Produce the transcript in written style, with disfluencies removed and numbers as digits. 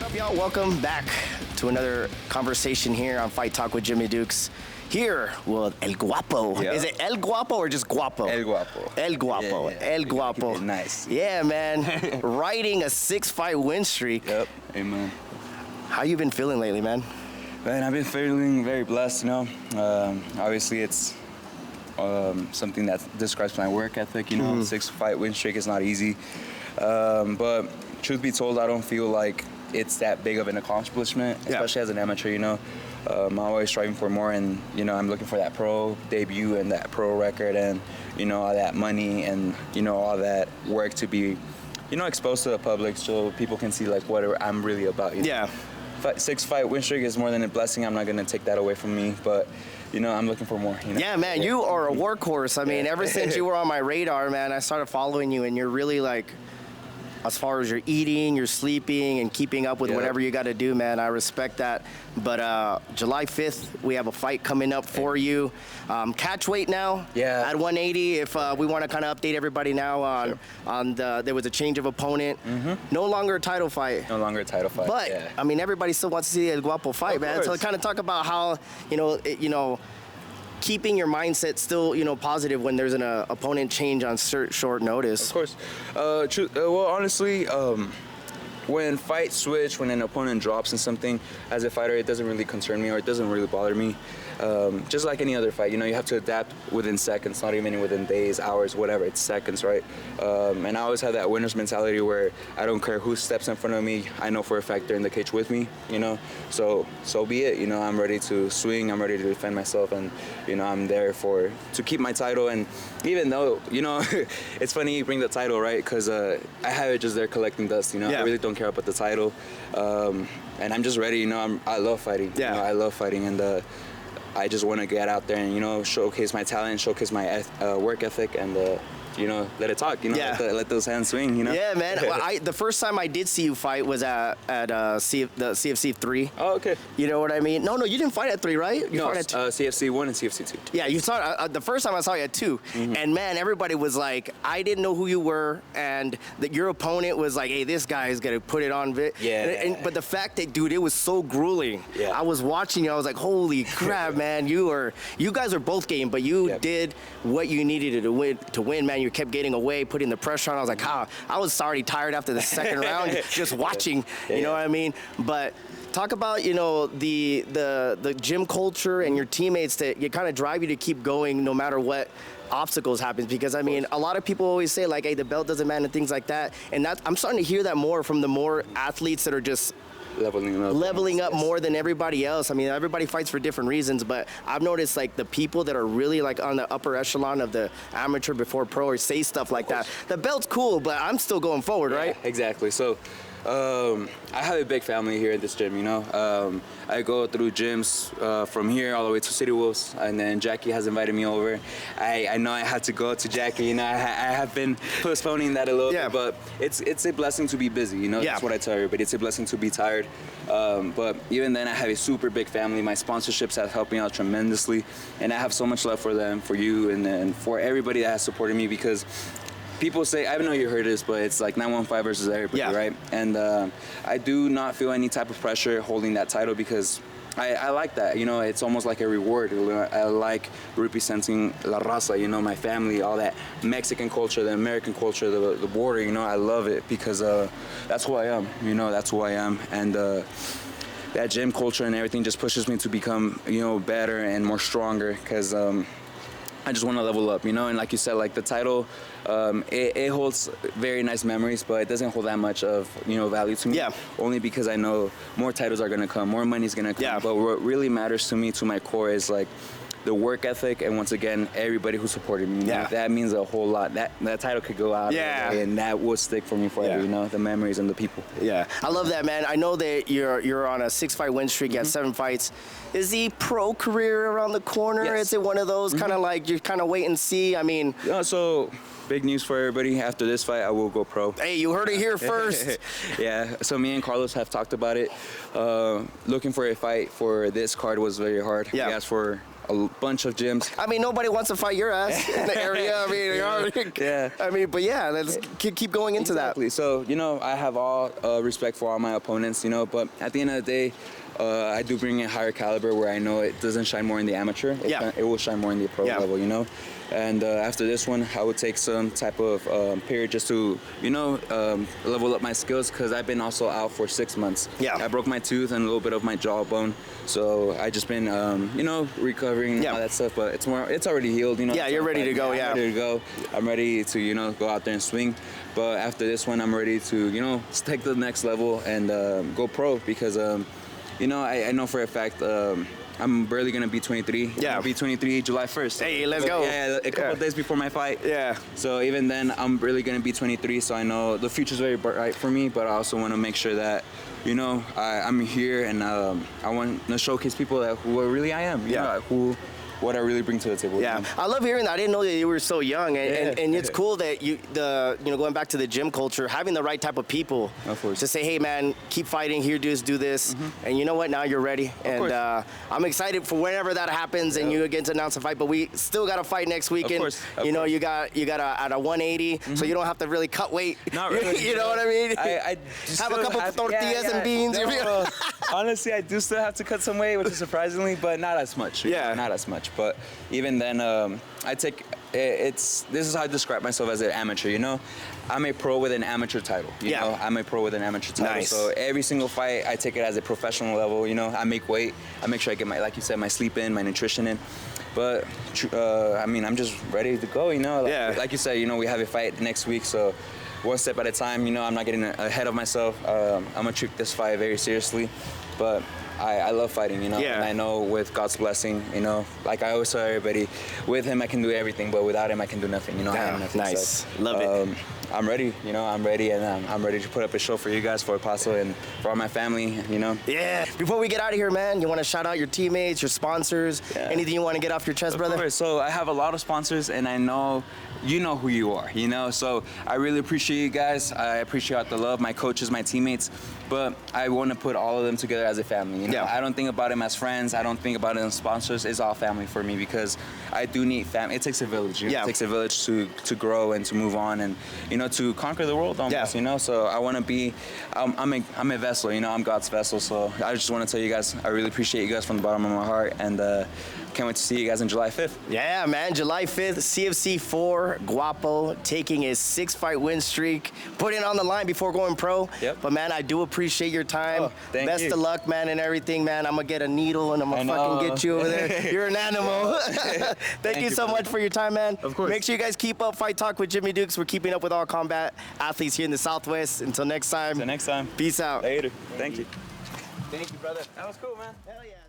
up, y'all? Welcome back to another conversation here on Fight Talk with Jimmy Dukes. Here with El Guapo. Yep. Is it El Guapo or just Guapo? El Guapo. El Guapo. Yeah. El Guapo. Nice. Yeah, man. Riding a 6-fight win streak. Yep. Amen. How you been feeling lately, man? Man, I've been feeling very blessed, you know. Obviously, it's something that describes my work ethic, you know. 6-fight win streak is not easy. But truth be told, I don't feel like it's that big of an accomplishment, especially as an amateur, you know. I'm always striving for more, and, you know, I'm looking for that pro debut and that pro record and, you know, all that money and, you know, all that work to be, you know, exposed to the public so people can see, like, what I'm really about, you know? Yeah. 6-fight win streak is more than a blessing. I'm not going to take that away from me, but, you know, I'm looking for more, you know? Yeah, man, you are a workhorse. I mean, ever since you were on my radar, man, I started following you, and you're really, like, as far as your eating, your sleeping, and keeping up with whatever you got to do, man, I respect that. But July 5th, we have a fight coming up for you. Catch weight now at 180. If we want to kind of update everybody now on there was a change of opponent. No longer a title fight. No longer a title fight. But I mean, everybody still wants to see El Guapo fight, Of man. course. So kind of talk about how keeping your mindset still, positive when there's an opponent change on short notice. Of course. Well, honestly, when fights switch, when an opponent drops in something, as a fighter, it doesn't really concern me or it doesn't really bother me. Just like any other fight, you know, you have to adapt within seconds, not even within days, hours, whatever. It's seconds, right? And I always have that winner's mentality where I don't care who steps in front of me. I know for a fact they're in the cage with me, you know. So be it. You know, I'm ready to swing. I'm ready to defend myself, and you know, I'm there to keep my title. And even though, you know, it's funny you bring the title, right? Because I have it just there collecting dust. You know, I really don't care about the title, and I'm just ready. You know, I love fighting. Yeah. You know, I love fighting, and I just want to get out there and, you know, showcase my talent, showcase my work ethic, and, you know, let it talk, you know, let those hands swing, you know? Yeah, man. Well, the first time I did see you fight was at the CFC4. Oh, okay. You know what I mean? No, you didn't fight at 3, right? You No, fought at CFC1 and CFC2. Yeah, you saw the first time I saw you at 2, and man, everybody was like, I didn't know who you were, and that your opponent was like, hey, this guy is gonna put it on. Yeah. But the fact that, dude, it was so grueling. Yeah. I was watching you, I was like, holy crap, man, you guys are both game, but you did what you needed to win, man. You kept getting away, putting the pressure on. I was like, I was already tired after the second round, just watching. You know what I mean? But talk about, you know, the gym culture and your teammates that kind of drive you to keep going no matter what obstacles happen. Because I mean, a lot of people always say like, hey, the belt doesn't matter and things like that. And I'm starting to hear that more from the more athletes that are just leveling up more than everybody else. I mean, everybody fights for different reasons, but I've noticed like the people that are really like on the upper echelon of the amateur before pro or say stuff like that. The belt's cool, but I'm still going forward, right? Exactly. So I have a big family here at this gym, you know. I go through gyms from here all the way to City Wolves, and then Jackie has invited me over. I know I had to go to Jackie, you know. I have been postponing that a little bit, but it's a blessing to be busy, you know. That's what I tell everybody. It's a blessing to be tired. But even then, I have a super big family. My sponsorships have helped me out tremendously, and I have so much love for them, for you, and for everybody that has supported me, because people say, I don't know if you heard this, but it's like 915 versus everybody, right? And I do not feel any type of pressure holding that title, because I like that, you know. It's almost like a reward. I like representing La Raza, you know, my family, all that Mexican culture, the American culture, the border, you know. I love it because that's who I am, you know. That's who I am, and that gym culture and everything just pushes me to become, you know, better and more stronger, because I just want to level up, you know. And like you said, like the title, it holds very nice memories, but it doesn't hold that much of, you know, value to me. Yeah. Only because I know more titles are gonna come, more money's gonna come. Yeah. But what really matters to me, to my core, is like the work ethic, and once again, everybody who supported me. Yeah. That means a whole lot. That title could go out. Yeah. And that will stick for me forever. You know, the memories and the people. Yeah. I love that, man. I know that you're on a 6-fight win streak. You got 7 fights. Is the pro career around the corner? Yes. Is it one of those kind of like you kind of wait and see? I mean, so big news for everybody. After this fight, I will go pro. Hey, you heard it here first. Yeah. So me and Carlos have talked about it. Looking for a fight for this card was very hard. Yeah. We asked for a bunch of gyms. I mean, nobody wants to fight your ass in the area. I mean, you're already, Yeah. I mean, but yeah, let's keep going into Exactly. So, you know, I have all respect for all my opponents, you know, but at the end of the day, I do bring in higher caliber where I know it doesn't shine more in the amateur. It will shine more in the pro level, you know. And after this one, I would take some type of period just to, you know, level up my skills because I've been also out for 6 months. Yeah. I broke my tooth and a little bit of my jawbone. So I just been, you know, recovering and all that stuff. But it's already healed, you know. Yeah, you're ready to go, I'm ready to go. I'm ready to, you know, go out there and swing. But after this one, I'm ready to, you know, take the next level and go pro because, you know, I know for a fact I'm barely going to be 23. Yeah. I'll be 23 July 1st. Hey, let's go. Yeah, a couple of days before my fight. Yeah. So even then, I'm really going to be 23, so I know the future's very bright for me, but I also want to make sure that, you know, I'm here and I want to showcase people that who really I am. You know, what I really bring to the table. Yeah, I love hearing that. I didn't know that you were so young, and it's cool that you know, going back to the gym culture, having the right type of people to say, hey man, keep fighting, here, do this, and you know what? Now you're ready, and I'm excited for whenever that happens, and you get to announce a fight. But we still got a fight next weekend. You know, you got at a 180, so you don't have to really cut weight. Not really. You know what I mean? I have a couple of tortillas and beans. No, honestly, I do still have to cut some weight, which is surprisingly, but not as much. Yeah, not as much. But even then, I take this is how I describe myself as an amateur. You know, I'm a pro with an amateur title. You know, I'm a pro with an amateur title. Nice. So every single fight, I take it as a professional level. You know, I make weight. I make sure I get my, like you said, my sleep in, my nutrition in. But I mean, I'm just ready to go. You know, like you said, you know, we have a fight next week, so one step at a time. You know, I'm not getting ahead of myself. I'm gonna treat this fight very seriously, but I love fighting, you know, and I know with God's blessing, you know, like I always tell everybody, with him I can do everything, but without him I can do nothing, you know. I have nothing. Nice, so, love it. I'm ready, you know, I'm ready, and I'm ready to put up a show for you guys, for Apostle, and for all my family, you know. Yeah. Before we get out of here, man, you want to shout out your teammates, your sponsors, anything you want to get off your chest, brother? Of course. So I have a lot of sponsors, and I know you know who you are, you know. So I really appreciate you guys. I appreciate the love, my coaches, my teammates, but I want to put all of them together as a family. You know, I don't think about them as friends. I don't think about them as sponsors. It's all family for me because I do need family. It takes a village. You know? It takes a village to grow and to move on and, you know, to conquer the world almost, you know. So I want to be, I'm a vessel, you know, I'm God's vessel. So I just want to tell you guys, I really appreciate you guys from the bottom of my heart, and can't wait to see you guys on July 5th. Yeah, man, July 5th, CFC4, Guapo, taking his 6-fight win streak, putting it on the line before going pro. But, man, I do appreciate your time. Best of luck, man, and everything, man. I'm going to get a needle, and I'm going to fucking get you over there. You're an animal. Thank you so much for your time, man. Of course. Make sure you guys keep up Fight Talk with Jimmy Dukes. We're keeping up with all combat athletes here in the Southwest. Until next time. Until next time. Peace out. Later. Thank you. Thank you, brother. That was cool, man. Hell yeah.